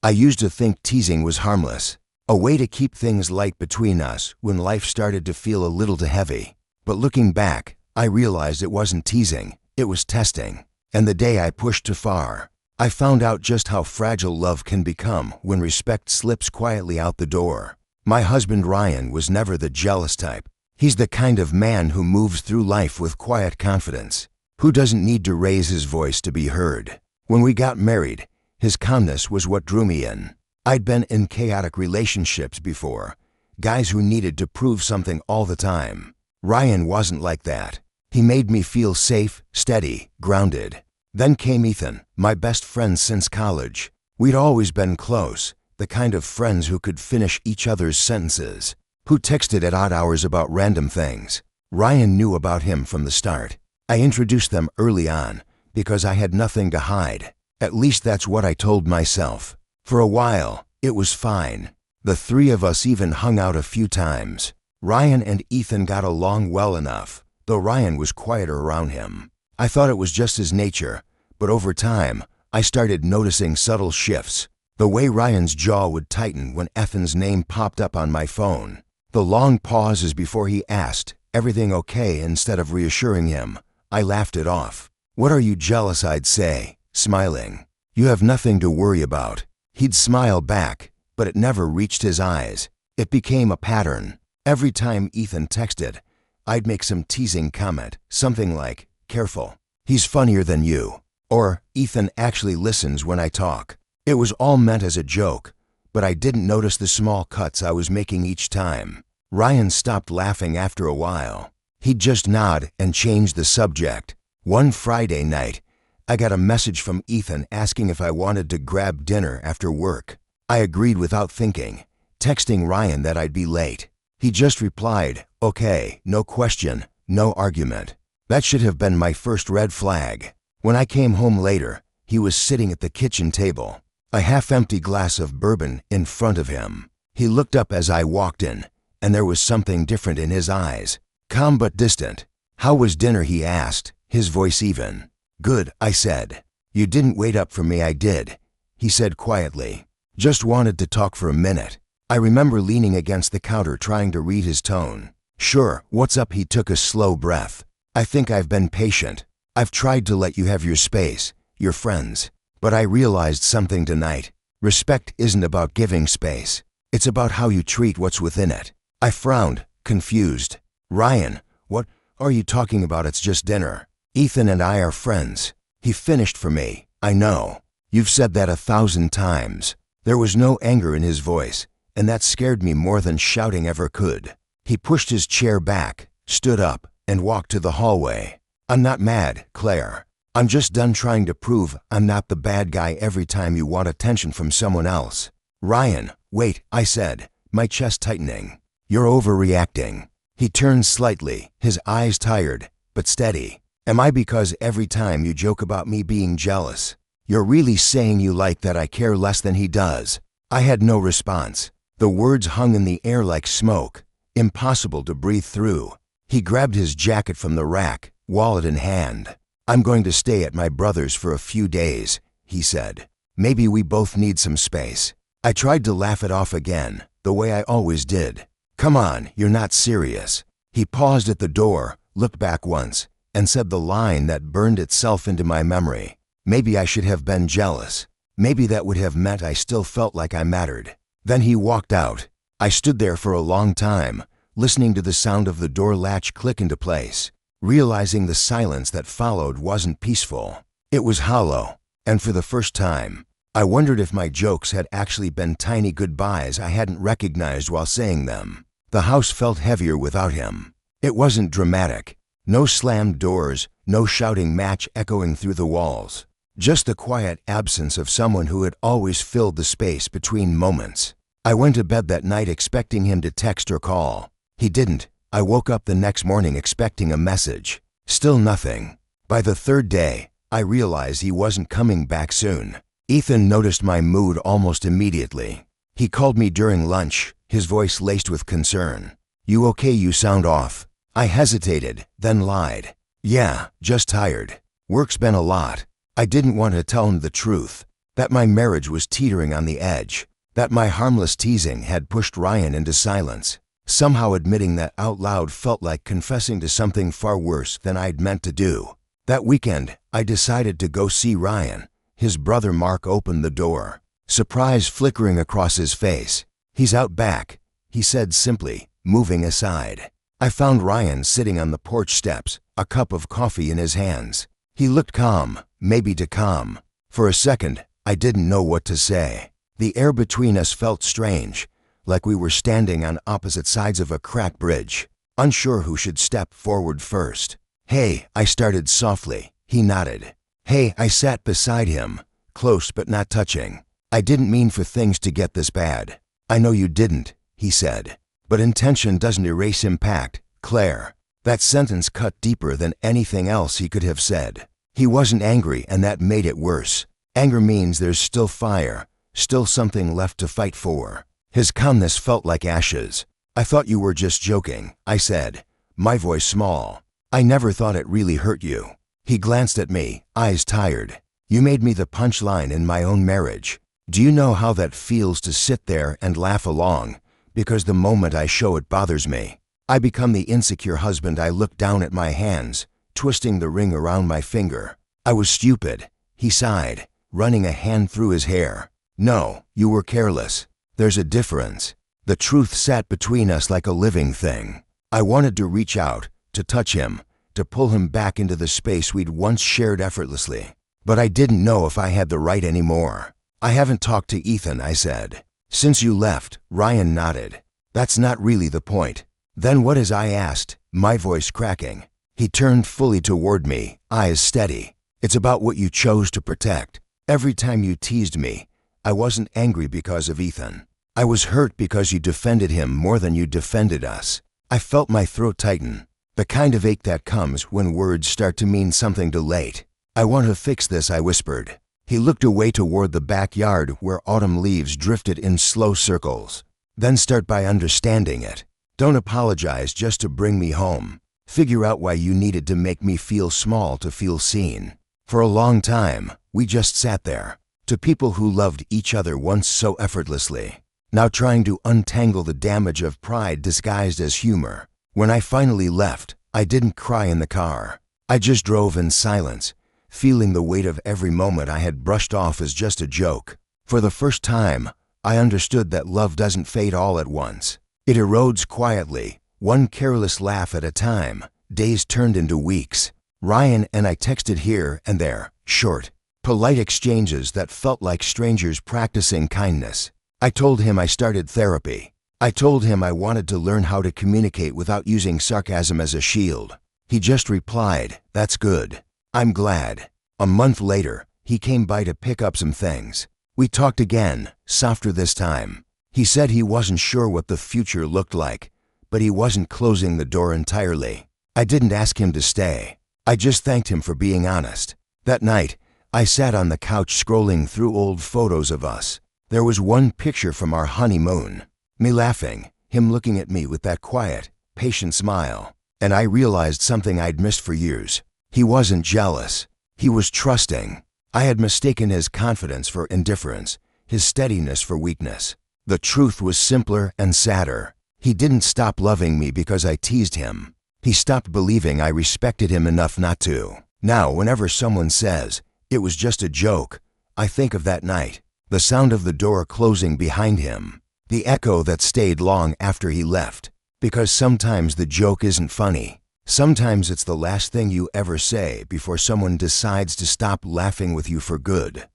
I used to think teasing was harmless, a way to keep things light between us when life started to feel a little too heavy. But looking back, I realized it wasn't teasing, it was testing. And the day I pushed too far, I found out just how fragile love can become when respect slips quietly out the door. My husband Ryan was never the jealous type. He's the kind of man who moves through life with quiet confidence, who doesn't need to raise his voice to be heard. When we got married, his calmness was what drew me in. I'd been in chaotic relationships before, guys who needed to prove something all the time. Ryan wasn't like that. He made me feel safe, steady, grounded. Then came Ethan, my best friend since college. We'd always been close, the kind of friends who could finish each other's sentences, who texted at odd hours about random things. Ryan knew about him from the start. I introduced them early on because I had nothing to hide. At least that's what I told myself. For a while, it was fine. The three of us even hung out a few times. Ryan and Ethan got along well enough, though Ryan was quieter around him. I thought it was just his nature, but over time, I started noticing subtle shifts. The way Ryan's jaw would tighten when Ethan's name popped up on my phone. The long pauses before he asked, "Everything okay?" instead of reassuring him. I laughed it off. "What are you jealous?" I'd say, smiling. "You have nothing to worry about." He'd smile back, but it never reached his eyes. It became a pattern. Every time Ethan texted, I'd make some teasing comment, something like, "Careful, he's funnier than you," or "Ethan actually listens when I talk." It was all meant as a joke, but I didn't notice the small cuts I was making each time. Ryan stopped laughing after a while. He'd just nod and change the subject. One Friday night, I got a message from Ethan asking if I wanted to grab dinner after work. I agreed without thinking, texting Ryan that I'd be late. He just replied, "Okay," no question, no argument. That should have been my first red flag. When I came home later, he was sitting at the kitchen table, a half-empty glass of bourbon in front of him. He looked up as I walked in, and there was something different in his eyes, calm but distant. "How was dinner?" he asked, his voice even. "Good," I said. "You didn't wait up for me." "I did," he said quietly. "Just wanted to talk for a minute." I remember leaning against the counter trying to read his tone. "Sure, what's up?" He took a slow breath. "I think I've been patient. I've tried to let you have your space, your friends. But I realized something tonight. Respect isn't about giving space. It's about how you treat what's within it." I frowned, confused. "Ryan, what are you talking about? It's just dinner. Ethan and I are friends." He finished for me. "I know. You've said that 1,000 times." There was no anger in his voice, and that scared me more than shouting ever could. He pushed his chair back, stood up, and walked to the hallway. "I'm not mad, Claire. I'm just done trying to prove I'm not the bad guy every time you want attention from someone else." "Ryan, wait," I said, my chest tightening. "You're overreacting." He turned slightly, his eyes tired, but steady. "Am I? Because every time you joke about me being jealous, you're really saying you like that I care less than he does." I had no response. The words hung in the air like smoke, impossible to breathe through. He grabbed his jacket from the rack, wallet in hand. "I'm going to stay at my brother's for a few days," he said. "Maybe we both need some space." I tried to laugh it off again, the way I always did. "Come on, you're not serious." He paused at the door, looked back once, and said the line that burned itself into my memory. Maybe I should have been jealous. Maybe that would have meant I still felt like I mattered. Then he walked out. I stood there for a long time, listening to the sound of the door latch click into place, realizing the silence that followed wasn't peaceful. It was hollow, and for the first time, I wondered if my jokes had actually been tiny goodbyes I hadn't recognized while saying them. The house felt heavier without him. It wasn't dramatic. No slammed doors, no shouting match echoing through the walls. Just the quiet absence of someone who had always filled the space between moments. I went to bed that night expecting him to text or call. He didn't. I woke up the next morning expecting a message. Still nothing. By the third day, I realized he wasn't coming back soon. Ethan noticed my mood almost immediately. He called me during lunch, his voice laced with concern. "You okay? You sound off." I hesitated, then lied. "Yeah, just tired. Work's been a lot." I didn't want to tell him the truth. That my marriage was teetering on the edge. That my harmless teasing had pushed Ryan into silence. Somehow admitting that out loud felt like confessing to something far worse than I'd meant to do. That weekend, I decided to go see Ryan. His brother Mark opened the door, surprise flickering across his face. "He's out back," he said simply, moving aside. I found Ryan sitting on the porch steps, a cup of coffee in his hands. He looked calm, maybe too calm. For a second, I didn't know what to say. The air between us felt strange, like we were standing on opposite sides of a cracked bridge, unsure who should step forward first. "Hey," I started softly. He nodded. "Hey," I sat beside him, close but not touching. "I didn't mean for things to get this bad." "I know you didn't," he said. "But intention doesn't erase impact, Claire." That sentence cut deeper than anything else he could have said. He wasn't angry, and that made it worse. Anger means there's still fire, still something left to fight for. His calmness felt like ashes. "I thought you were just joking," I said, my voice small. "I never thought it really hurt you." He glanced at me, eyes tired. "You made me the punchline in my own marriage. Do you know how that feels to sit there and laugh along? Because the moment I show it bothers me. I become the insecure husband. I look down at my hands, twisting the ring around my finger. "I was stupid," he sighed, running a hand through his hair. "No, you were careless. There's a difference." The truth sat between us like a living thing. I wanted to reach out, to touch him, to pull him back into the space we'd once shared effortlessly. But I didn't know if I had the right anymore. "I haven't talked to Ethan," I said. "Since you left," Ryan nodded. "That's not really the point." "Then what is?" I asked, my voice cracking. He turned fully toward me, eyes steady. "It's about what you chose to protect. Every time you teased me, I wasn't angry because of Ethan. I was hurt because you defended him more than you defended us." I felt my throat tighten, the kind of ache that comes when words start to mean something too late. "I want to fix this," I whispered. He looked away toward the backyard where autumn leaves drifted in slow circles. "Then start by understanding it. Don't apologize just to bring me home. Figure out why you needed to make me feel small to feel seen." For a long time, we just sat there, two people who loved each other once so effortlessly, now trying to untangle the damage of pride disguised as humor. When I finally left, I didn't cry in the car. I just drove in silence, feeling the weight of every moment I had brushed off as just a joke. For the first time, I understood that love doesn't fade all at once. It erodes quietly, one careless laugh at a time. Days turned into weeks. Ryan and I texted here and there, short, polite exchanges that felt like strangers practicing kindness. I told him I started therapy. I told him I wanted to learn how to communicate without using sarcasm as a shield. He just replied, "That's good. I'm glad." A month later, he came by to pick up some things. We talked again, softer this time. He said he wasn't sure what the future looked like, but he wasn't closing the door entirely. I didn't ask him to stay. I just thanked him for being honest. That night, I sat on the couch scrolling through old photos of us. There was one picture from our honeymoon. Me laughing, him looking at me with that quiet, patient smile. And I realized something I'd missed for years. He wasn't jealous. He was trusting. I had mistaken his confidence for indifference, his steadiness for weakness. The truth was simpler and sadder. He didn't stop loving me because I teased him. He stopped believing I respected him enough not to. Now, whenever someone says, "It was just a joke," I think of that night, the sound of the door closing behind him, the echo that stayed long after he left. Because sometimes the joke isn't funny. Sometimes it's the last thing you ever say before someone decides to stop laughing with you for good.